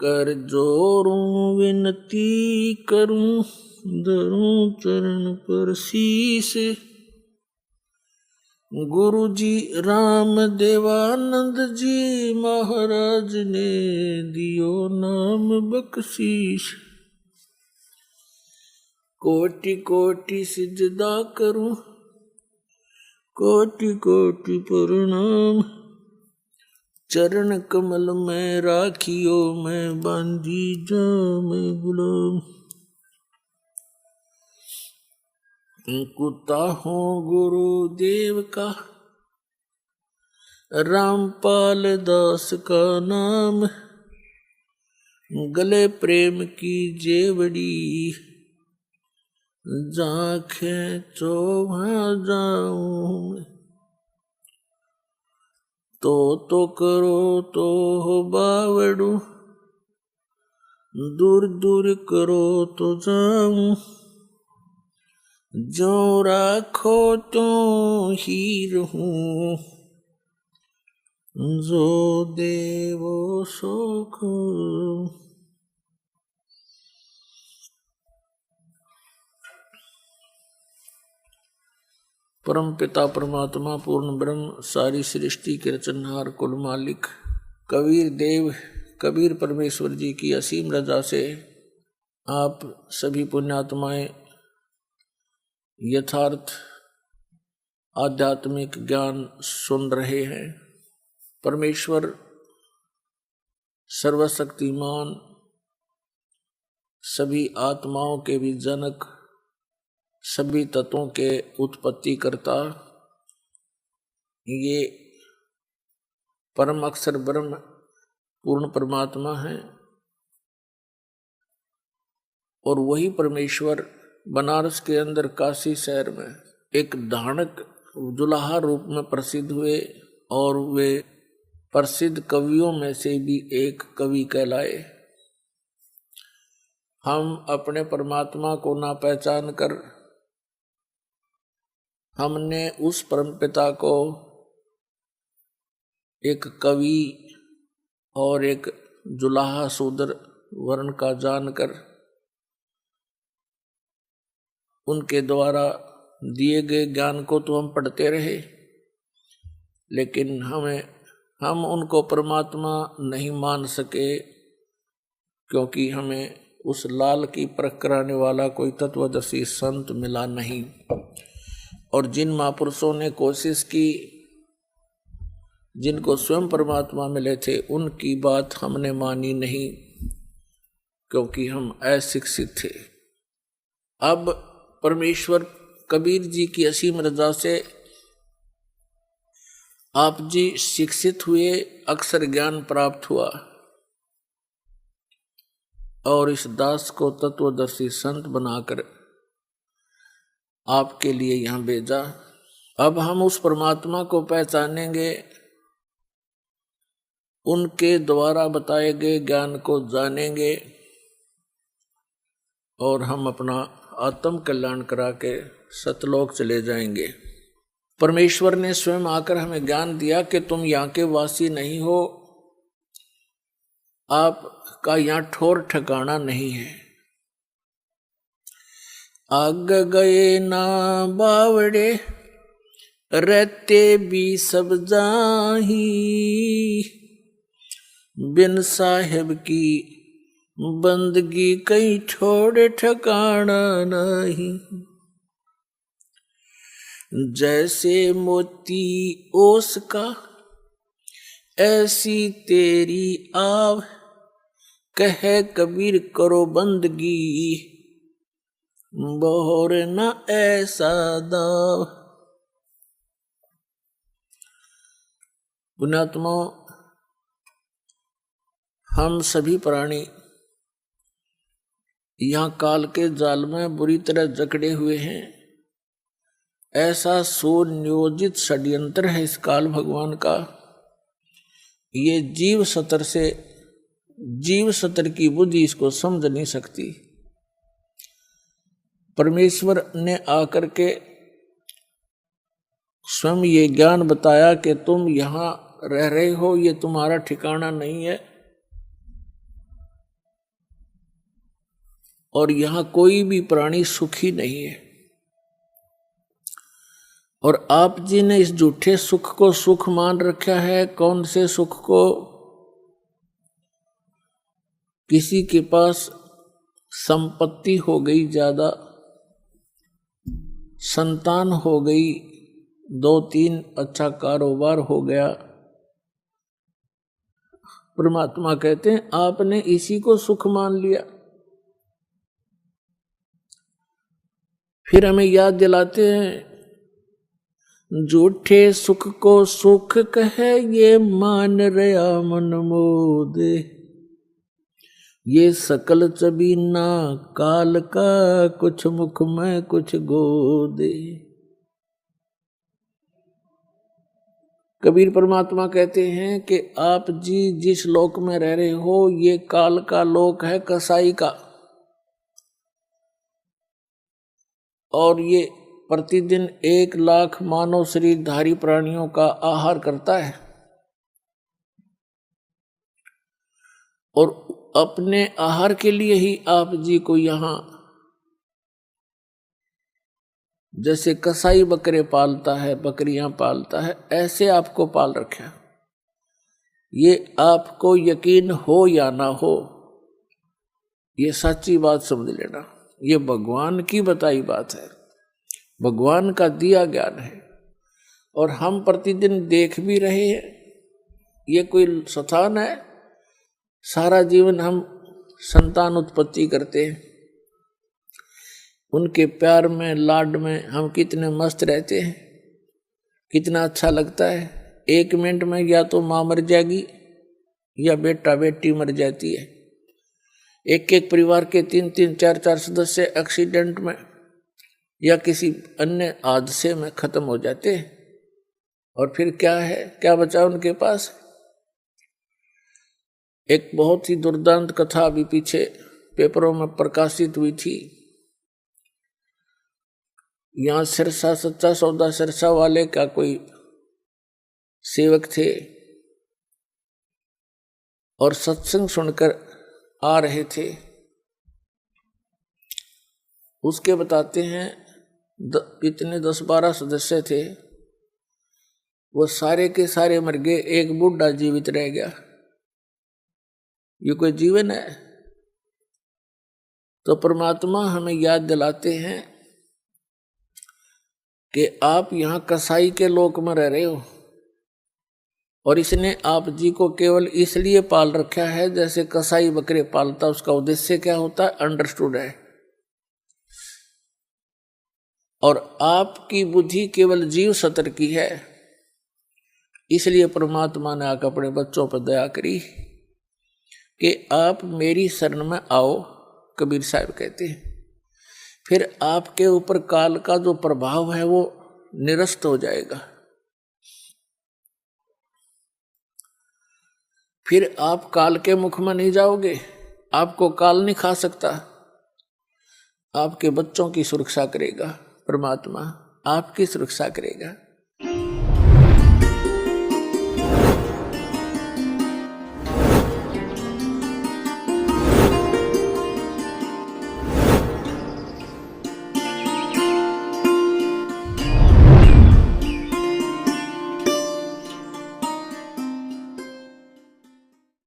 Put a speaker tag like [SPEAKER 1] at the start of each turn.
[SPEAKER 1] कर जोरूं विनती करूं, धरूं चरण पर शीस। गुरु जी राम देवानंद जी महाराज ने दियो नाम बख्शीश। कोटि कोटि सिजदा करूं, कोटि कोटि प्रणाम। चरण कमल में राखियो, मैं बांधी जाम गुलाम। कुत्ता हूँ गुरुदेव का, रामपाल दास का नाम। गले प्रेम की जेवड़ी, जहाँ खेचो वहाँ जाऊं। तो करो तो हो बावड़ू, दूर दूर करो तो जाऊं। जो राखो तो ही रहूं, जो देवो सुख। परम पिता परमात्मा पूर्ण ब्रह्म सारी सृष्टि के रचनहार कुल मालिक कबीर देव कबीर परमेश्वर जी की असीम रजा से आप सभी पुण्यात्माएं यथार्थ आध्यात्मिक ज्ञान सुन रहे हैं। परमेश्वर सर्वशक्तिमान, सभी आत्माओं के भी जनक, सभी तत्वों के उत्पत्ति करता, ये परम अक्षर ब्रह्म पूर्ण परमात्मा है। और वही परमेश्वर बनारस के अंदर काशी शहर में एक धानक दुल्हा रूप में प्रसिद्ध हुए और वे प्रसिद्ध कवियों में से भी एक कवि कहलाए। हम अपने परमात्मा को ना पहचान कर हमने उस परमपिता को एक कवि और एक जुलाहा शूद्र वर्ण का जानकर उनके द्वारा दिए गए ज्ञान को तो हम पढ़ते रहे, लेकिन हम उनको परमात्मा नहीं मान सके, क्योंकि हमें उस लाल की परख कराने वाला कोई तत्वदर्शी संत मिला नहीं। और जिन महापुरुषों ने कोशिश की, जिनको स्वयं परमात्मा मिले थे, उनकी बात हमने मानी नहीं, क्योंकि हम अशिक्षित थे। अब परमेश्वर कबीर जी की असीम रजा से आप जी शिक्षित हुए, अक्षर ज्ञान प्राप्त हुआ और इस दास को तत्वदर्शी संत बनाकर आपके लिए यहाँ भेजा। अब हम उस परमात्मा को पहचानेंगे, उनके द्वारा बताए गए ज्ञान को जानेंगे और हम अपना आत्म कल्याण करा के सतलोक चले जाएंगे। परमेश्वर ने स्वयं आकर हमें ज्ञान दिया कि तुम यहाँ के वासी नहीं हो, आपका यहाँ ठौर ठिकाना नहीं है। आग गए ना बावड़े, रहते भी सब जाही। बिन साहेब की बंदगी कहीं छोड़ ठिकाना नहीं। जैसे मोती ओस का ऐसी तेरी आव, कहे कबीर करो बंदगी, बोर न ऐसा दाव। पुण्यात्मा, हम सभी प्राणी यहाँ काल के जाल में बुरी तरह जकड़े हुए हैं। ऐसा सुनियोजित षड्यंत्र है इस काल भगवान का। ये जीव सतर की बुद्धि इसको समझ नहीं सकती। परमेश्वर ने आकर के स्वयं ये ज्ञान बताया कि तुम यहाँ रह रहे हो, ये तुम्हारा ठिकाना नहीं है। और यहां कोई भी प्राणी सुखी नहीं है। और आप जी ने इस झूठे सुख को सुख मान रखा है। कौन से सुख को? किसी के पास संपत्ति हो गई ज्यादा, संतान हो गई, 2-3 अच्छा कारोबार हो गया, परमात्मा कहते हैं आपने इसी को सुख मान लिया। फिर हमें याद दिलाते हैं, झूठे सुख को सुख कहे ये मान रया मन मोदे, ये सकल चबीना काल का कुछ मुख में कुछ गोदे। कबीर परमात्मा कहते हैं कि आप जी जिस लोक में रह रहे हो ये काल का लोक है, कसाई का, और ये प्रतिदिन 1 लाख मानव शरीरधारी प्राणियों का आहार करता है। और अपने आहार के लिए ही आप जी को यहां, जैसे कसाई बकरे पालता है, बकरियां पालता है, ऐसे आपको पाल रखा। ये आपको यकीन हो या ना हो, ये सच्ची बात समझ लेना। ये भगवान की बताई बात है, भगवान का दिया ज्ञान है। और हम प्रतिदिन देख भी रहे हैं, ये कोई स्थान है? सारा जीवन हम संतान उत्पत्ति करते हैं, उनके प्यार में लाड में हम कितने मस्त रहते हैं, कितना अच्छा लगता है। 1 मिनट में या तो माँ मर जाएगी या बेटा बेटी मर जाती है। एक परिवार के 3-3, 4-4 सदस्य एक्सीडेंट में या किसी अन्य हादसे में खत्म हो जाते हैं। और फिर क्या है, क्या बचा उनके पास? एक बहुत ही दुर्दांत कथा अभी पीछे पेपरों में प्रकाशित हुई थी। यहाँ सिरसा, सच्चा सौदा सिरसा वाले का कोई सेवक थे और सत्संग सुनकर आ रहे थे। उसके बताते हैं कितने 10-12 सदस्य थे, वो सारे के सारे मर गए, एक बूढ़ा जीवित रह गया। ये कोई जीवन है? तो परमात्मा हमें याद दिलाते हैं कि आप यहां कसाई के लोक में रह रहे हो, और इसने आप जी को केवल इसलिए पाल रखा है जैसे कसाई बकरे पालता। उसका उद्देश्य क्या होता है? अंडरस्टूड है। और आपकी बुद्धि केवल जीव सत्र की है, इसलिए परमात्मा ने आकर अपने बच्चों पर दया करी कि आप मेरी शरण में आओ। कबीर साहब कहते हैं फिर आपके ऊपर काल का जो प्रभाव है वो निरस्त हो जाएगा। फिर आप काल के मुख में नहीं जाओगे, आपको काल नहीं खा सकता। आपके बच्चों की सुरक्षा करेगा परमात्मा, आपकी सुरक्षा करेगा।